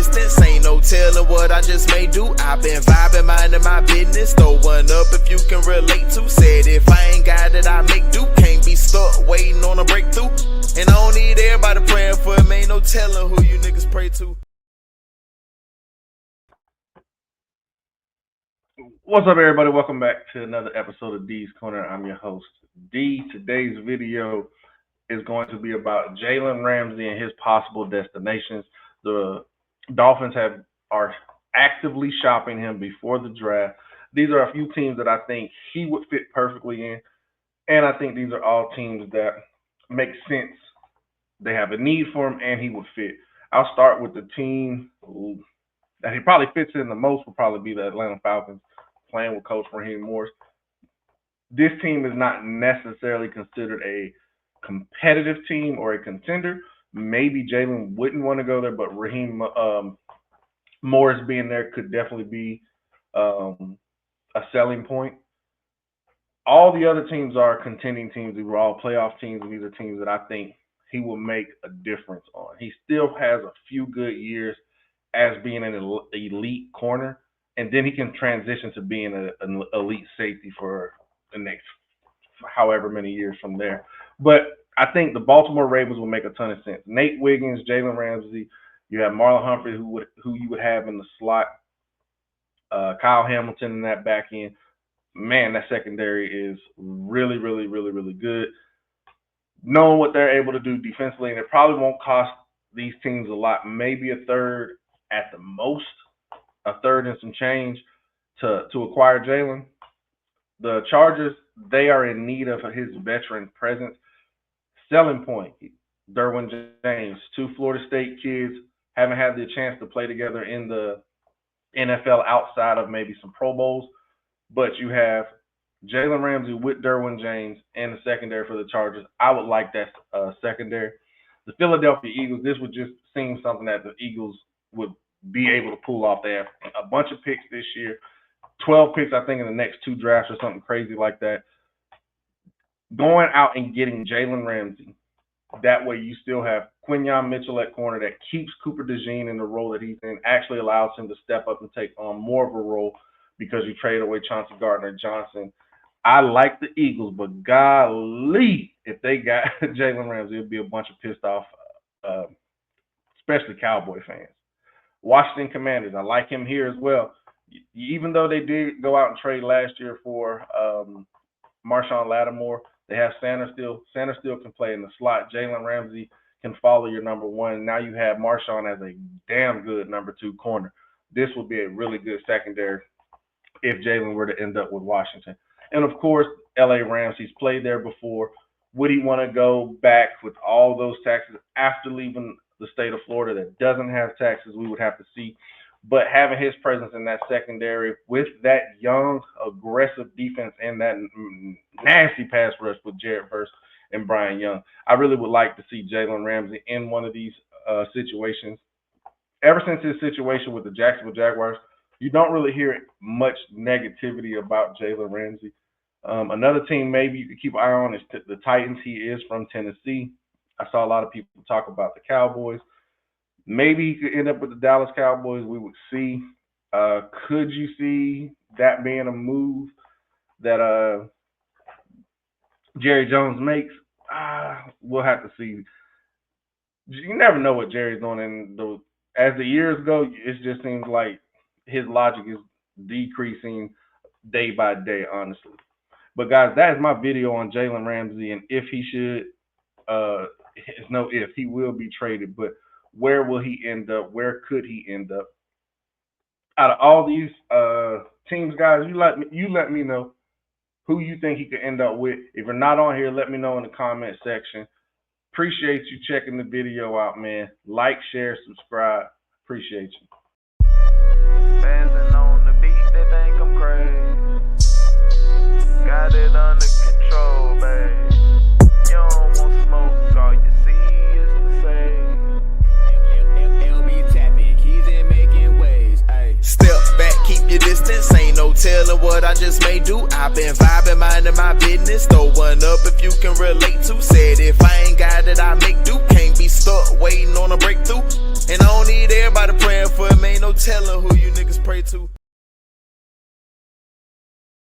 distance. Ain't no telling what I just may do. I been vibing, minding my business. Throw one up if you can relate to. Said if I ain't got it, I make do. Can't be stuck waiting on a breakthrough. And I don't need everybody praying for it. Ain't no telling who you niggas pray to. What's up, everybody? Welcome back to another episode of D's Corner. I'm your host, D. Today's video is going to be about Jalen Ramsey and his possible destinations. The Dolphins are actively shopping him before the draft. These are a few teams that I think he would fit perfectly in, and I think these are all teams that make sense. They have a need for him, and he would fit. I'll start with the team that he probably fits in the most would probably be the Atlanta Falcons, playing with Coach Raheem Morris. This team is not necessarily considered a competitive team or a contender. Maybe Jalen wouldn't want to go there, but Raheem Morris being there could definitely be a selling point. All the other teams are contending teams. These were all playoff teams, and these are teams that I think he will make a difference on. He still has a few good years as being an elite corner, and then he can transition to being an elite safety for the next however many years from there. But I think the Baltimore Ravens will make a ton of sense. Nate Wiggins, Jalen Ramsey, you have Marlon Humphrey, who you would have in the slot, Kyle Hamilton in that back end. Man, that secondary is really, really, really, really good. Knowing what they're able to do defensively, and it probably won't cost these teams a lot, maybe a third at the most, a third and some change to acquire Jalen. The Chargers, they are in need of his veteran presence. Selling point, Derwin James, two Florida State kids, haven't had the chance to play together in the NFL outside of maybe some Pro Bowls, but you have Jalen Ramsey with Derwin James and the secondary for the Chargers. I would like that secondary. The Philadelphia Eagles, this would just seem something that the Eagles would be able to pull off. They have a bunch of picks this year, 12 picks, I think, in the next 2 drafts or something crazy like that. Going out and getting Jalen Ramsey, that way you still have Quinyon Mitchell at corner that keeps Cooper DeJean in the role that he's in, actually allows him to step up and take on more of a role because you trade away Chauncey Gardner-Johnson. I like the Eagles, but golly, if they got Jalen Ramsey, it'd be a bunch of pissed off, especially Cowboy fans. Washington Commanders, I like him here as well. Even though they did go out and trade last year for Marshawn Lattimore, they have Sanders still. Sanders still can play in the slot. Jalen Ramsey can follow your number one. Now you have Marshawn as a damn good number 2 corner. This would be a really good secondary if Jalen were to end up with Washington. And, of course, L.A. Rams, he's played there before. Would he want to go back with all those taxes after leaving the state of Florida that doesn't have taxes? We would have to see. But having his presence in that secondary with that young, aggressive defense and that nasty pass rush with Jared Verse and Brian Young, I really would like to see Jalen Ramsey in one of these situations. Ever since his situation with the Jacksonville Jaguars, you don't really hear much negativity about Jalen Ramsey. Another team maybe you could keep an eye on is the Titans. He is from Tennessee. I saw a lot of people talk about the Cowboys. Maybe he could end up with the Dallas Cowboys. We would see. Could you see that being a move that Jerry Jones makes? We'll have to see. You never know what Jerry's doing. And as the years go, it just seems like his logic is decreasing day by day, honestly. But, guys, that is my video on Jalen Ramsey and if he should. It's no if. He will be traded, but where will he end up? Where could he end up? Out of all these teams, guys, you let me know who you think he could end up with. If you're not on here, let me know in the comment section. Appreciate you checking the video out, man. Like, share, subscribe. Appreciate you. Spazzing on the beat, they think I'm crazy. Got it under control, babe. You don't want smoke, all you see is the same. LB tapping, keys in making waves. Ay. Step back, keep your distance. Ain't no telling what I just may do. I been vibing, minding my business. Throw one up if you can relate to. Said if I ain't got it, I make do. Can't be stuck waiting on a breakthrough. And I don't need everybody praying for telling who you niggas pray to.